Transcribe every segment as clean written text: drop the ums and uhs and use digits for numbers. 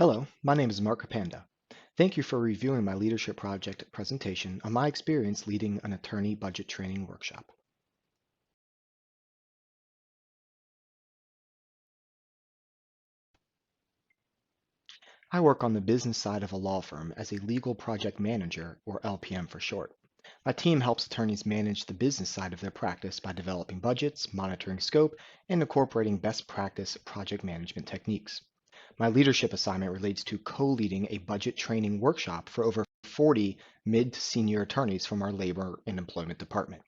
Hello, my name is Mark Kopanda. Thank you for reviewing my leadership project presentation on my experience leading an attorney budget training workshop. I work on the business side of a law firm as a legal project manager, or LPM for short. My team helps attorneys manage the business side of their practice by developing budgets, monitoring scope, and incorporating best practice project management techniques. My leadership assignment relates to co-leading a budget training workshop for over 40 mid to senior attorneys from our labor and employment department.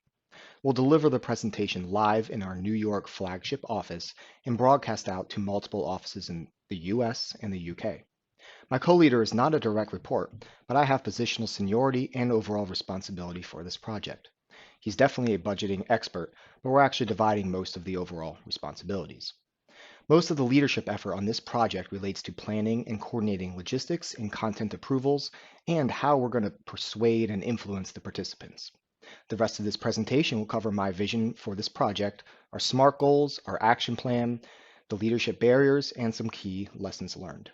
We'll deliver the presentation live in our New York flagship office and broadcast out to multiple offices in the US and the UK. My co-leader is not a direct report, but I have positional seniority and overall responsibility for this project. He's definitely a budgeting expert, but we're actually dividing most of the overall responsibilities. Most of the leadership effort on this project relates to planning and coordinating logistics and content approvals and how we're going to persuade and influence the participants. The rest of this presentation will cover my vision for this project, our SMART goals, our action plan, the leadership barriers, and some key lessons learned.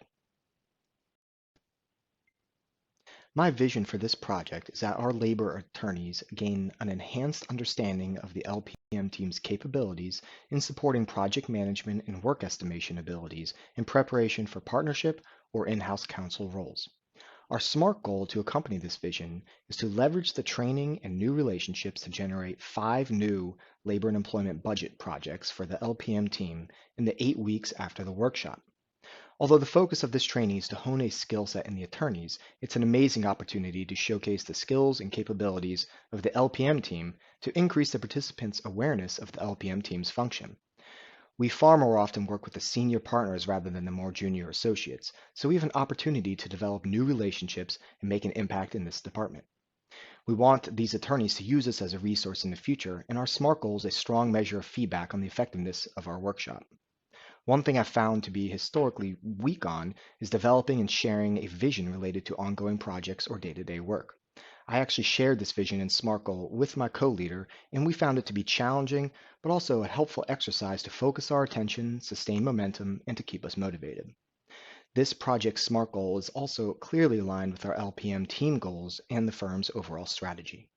My vision for this project is that our labor attorneys gain an enhanced understanding of the LPM team's capabilities in supporting project management and work estimation abilities in preparation for partnership or in-house counsel roles. Our SMART goal to accompany this vision is to leverage the training and new relationships to generate 5 new labor and employment budget projects for the LPM team in the 8 weeks after the workshop. Although the focus of this training is to hone a skill set in the attorneys, it's an amazing opportunity to showcase the skills and capabilities of the LPM team to increase the participants' awareness of the LPM team's function. We far more often work with the senior partners rather than the more junior associates, so we have an opportunity to develop new relationships and make an impact in this department. We want these attorneys to use us as a resource in the future, and our SMART goal is a strong measure of feedback on the effectiveness of our workshop. One thing I've found to be historically weak on is developing and sharing a vision related to ongoing projects or day-to-day work. I actually shared this vision and SMART goal with my co-leader, and we found it to be challenging, but also a helpful exercise to focus our attention, sustain momentum, and to keep us motivated. This project's SMART goal is also clearly aligned with our LPM team goals and the firm's overall strategy.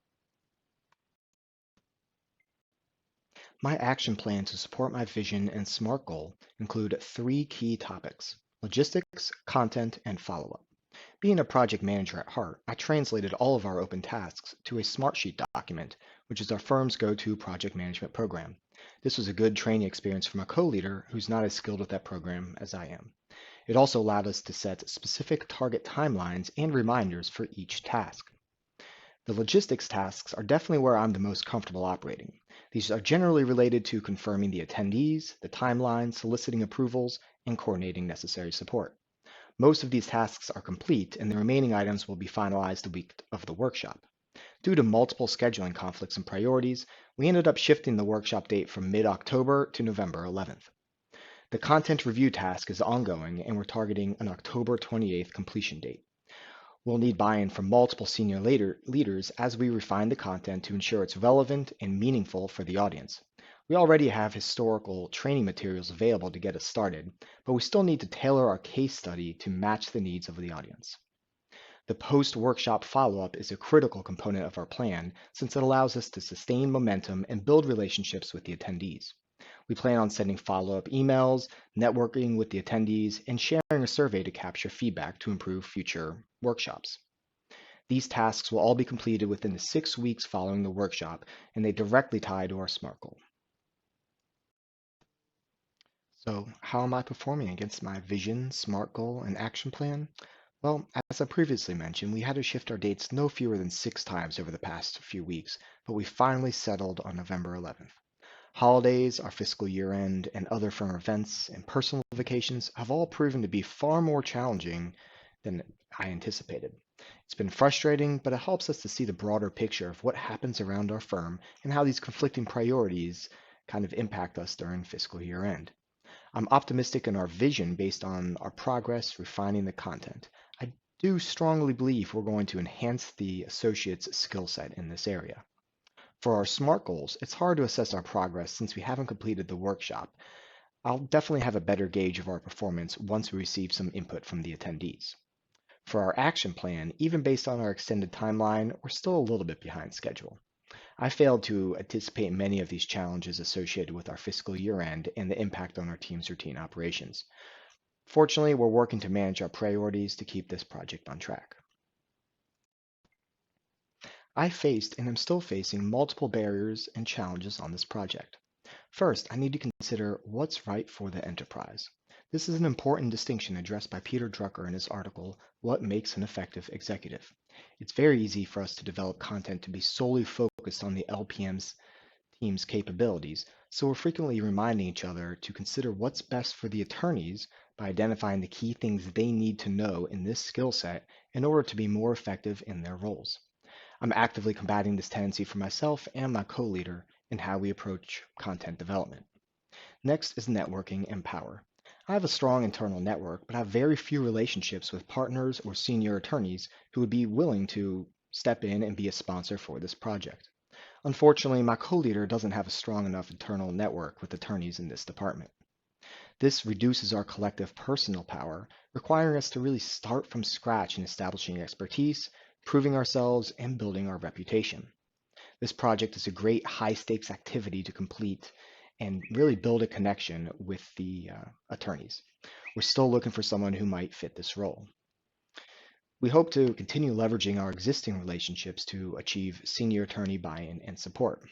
My action plan to support my vision and SMART goal include 3 key topics: logistics, content, and follow-up. Being a project manager at heart, I translated all of our open tasks to a Smartsheet document, which is our firm's go-to project management program. This was a good training experience for my co-leader, who's not as skilled with that program as I am. It also allowed us to set specific target timelines and reminders for each task. The logistics tasks are definitely where I'm the most comfortable operating. These are generally related to confirming the attendees, the timeline, soliciting approvals, and coordinating necessary support. Most of these tasks are complete, and the remaining items will be finalized the week of the workshop. Due to multiple scheduling conflicts and priorities, we ended up shifting the workshop date from mid-October to November 11th. The content review task is ongoing, and we're targeting an October 28th completion date. We'll need buy-in from multiple senior leaders as we refine the content to ensure it's relevant and meaningful for the audience. We already have historical training materials available to get us started, but we still need to tailor our case study to match the needs of the audience. The post-workshop follow-up is a critical component of our plan since it allows us to sustain momentum and build relationships with the attendees. We plan on sending follow-up emails, networking with the attendees, and sharing a survey to capture feedback to improve future workshops. These tasks will all be completed within the 6 weeks following the workshop, and they directly tie to our SMART goal. So how am I performing against my vision, SMART goal, and action plan? Well, as I previously mentioned, we had to shift our dates no fewer than 6 times over the past few weeks, but we finally settled on November 11th. Holidays, our fiscal year end, and other firm events and personal vacations have all proven to be far more challenging than I anticipated. It's been frustrating, but it helps us to see the broader picture of what happens around our firm and how these conflicting priorities kind of impact us during fiscal year end. I'm optimistic in our vision based on our progress refining the content. I do strongly believe we're going to enhance the associate's skill set in this area. For our SMART goals, it's hard to assess our progress since we haven't completed the workshop. I'll definitely have a better gauge of our performance once we receive some input from the attendees. For our action plan, even based on our extended timeline, we're still a little bit behind schedule. I failed to anticipate many of these challenges associated with our fiscal year end and the impact on our team's routine operations. Fortunately, we're working to manage our priorities to keep this project on track. I faced and am still facing multiple barriers and challenges on this project. First, I need to consider what's right for the enterprise. This is an important distinction addressed by Peter Drucker in his article, What Makes an Effective Executive. It's very easy for us to develop content to be solely focused on the LPM's team's capabilities, so we're frequently reminding each other to consider what's best for the attorneys by identifying the key things they need to know in this skill set in order to be more effective in their roles. I'm actively combating this tendency for myself and my co-leader in how we approach content development. Next is networking and power. I have a strong internal network, but have very few relationships with partners or senior attorneys who would be willing to step in and be a sponsor for this project. Unfortunately, my co-leader doesn't have a strong enough internal network with attorneys in this department. This reduces our collective personal power, requiring us to really start from scratch in establishing expertise, proving ourselves, and building our reputation. This project is a great high-stakes activity to complete and really build a connection with the attorneys. We're still looking for someone who might fit this role. We hope to continue leveraging our existing relationships to achieve senior attorney buy-in and support.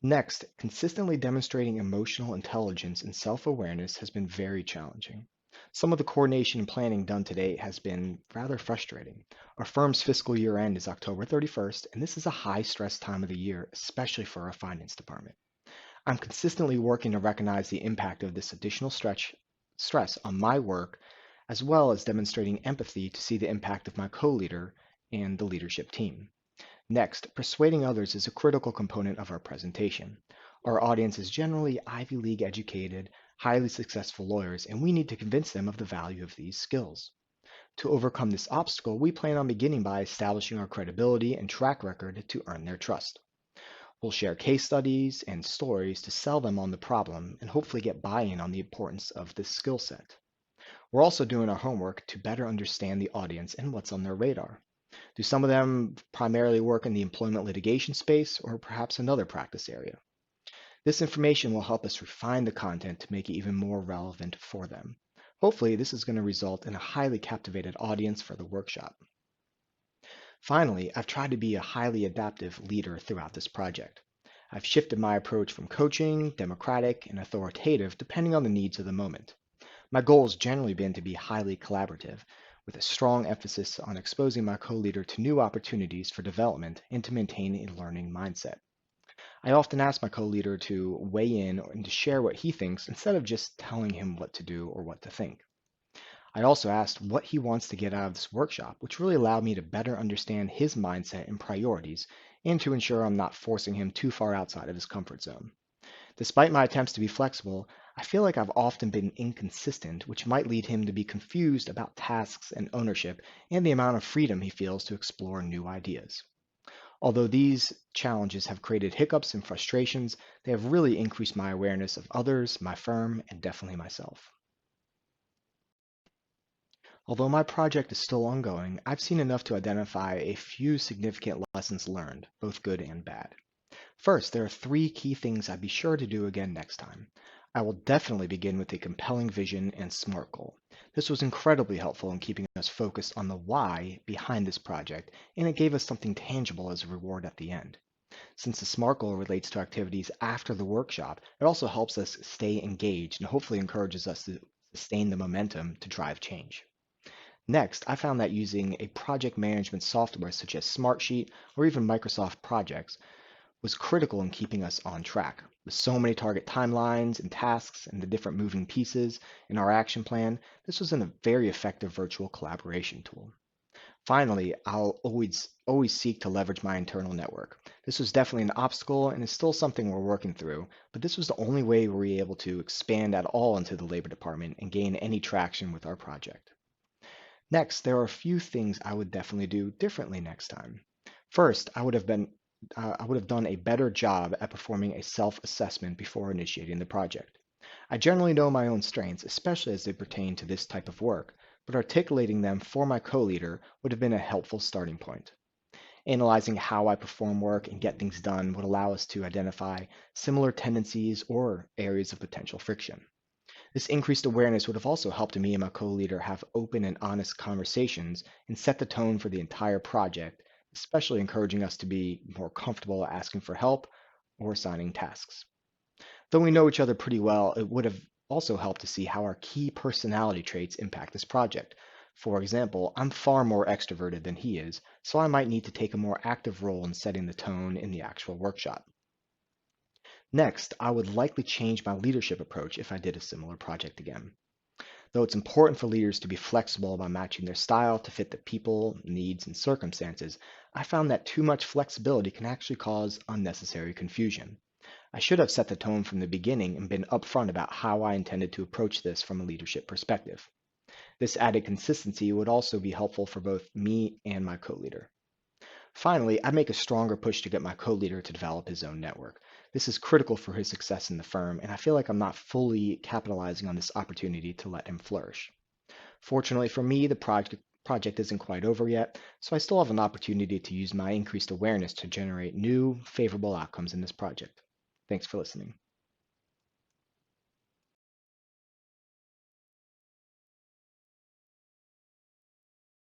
Next, consistently demonstrating emotional intelligence and self-awareness has been very challenging. Some of the coordination and planning done to date has been rather frustrating. Our firm's fiscal year end is October 31st, and this is a high-stress time of the year, especially for our finance department. I'm consistently working to recognize the impact of this additional stress on my work, as well as demonstrating empathy to see the impact of my co-leader and the leadership team. Next, persuading others is a critical component of our presentation. Our audience is generally Ivy League educated, highly successful lawyers, and we need to convince them of the value of these skills. To overcome this obstacle, we plan on beginning by establishing our credibility and track record to earn their trust. We'll share case studies and stories to sell them on the problem and hopefully get buy-in on the importance of this skill set. We're also doing our homework to better understand the audience and what's on their radar. Do some of them primarily work in the employment litigation space or perhaps another practice area? This information will help us refine the content to make it even more relevant for them. Hopefully, this is going to result in a highly captivated audience for the workshop. Finally, I've tried to be a highly adaptive leader throughout this project. I've shifted my approach from coaching, democratic, and authoritative depending on the needs of the moment. My goal has generally been to be highly collaborative, with a strong emphasis on exposing my co-leader to new opportunities for development and to maintain a learning mindset. I often ask my co-leader to weigh in and to share what he thinks instead of just telling him what to do or what to think. I also asked what he wants to get out of this workshop, which really allowed me to better understand his mindset and priorities and to ensure I'm not forcing him too far outside of his comfort zone. Despite my attempts to be flexible, I feel like I've often been inconsistent, which might lead him to be confused about tasks and ownership and the amount of freedom he feels to explore new ideas. Although these challenges have created hiccups and frustrations, they have really increased my awareness of others, my firm, and definitely myself. Although my project is still ongoing, I've seen enough to identify a few significant lessons learned, both good and bad. First, there are three key things I'd be sure to do again next time. I will definitely begin with a compelling vision and SMART goal. This was incredibly helpful in keeping us focused on the why behind this project, and it gave us something tangible as a reward at the end. Since the SMART goal relates to activities after the workshop, it also helps us stay engaged and hopefully encourages us to sustain the momentum to drive change. Next, I found that using a project management software such as Smartsheet or even Microsoft Projects was critical in keeping us on track. With so many target timelines and tasks and the different moving pieces in our action plan, this was a very effective virtual collaboration tool. Finally, I'll always seek to leverage my internal network. This was definitely an obstacle and is still something we're working through, but this was the only way we were able to expand at all into the labor department and gain any traction with our project. Next, there are a few things I would definitely do differently next time. First, I would have done a better job at performing a self-assessment before initiating the project. I generally know my own strengths, especially as they pertain to this type of work, but articulating them for my co-leader would have been a helpful starting point. Analyzing how I perform work and get things done would allow us to identify similar tendencies or areas of potential friction. This increased awareness would have also helped me and my co-leader have open and honest conversations and set the tone for the entire project, especially encouraging us to be more comfortable asking for help or assigning tasks. Though we know each other pretty well, it would have also helped to see how our key personality traits impact this project. For example, I'm far more extroverted than he is, so I might need to take a more active role in setting the tone in the actual workshop. Next, I would likely change my leadership approach if I did a similar project again. Though it's important for leaders to be flexible about matching their style to fit the people, needs, and circumstances, I found that too much flexibility can actually cause unnecessary confusion. I should have set the tone from the beginning and been upfront about how I intended to approach this from a leadership perspective. This added consistency would also be helpful for both me and my co-leader. Finally, I'd make a stronger push to get my co-leader to develop his own network. This is critical for his success in the firm, and I feel like I'm not fully capitalizing on this opportunity to let him flourish. Fortunately for me, the project isn't quite over yet, so I still have an opportunity to use my increased awareness to generate new, favorable outcomes in this project. Thanks for listening.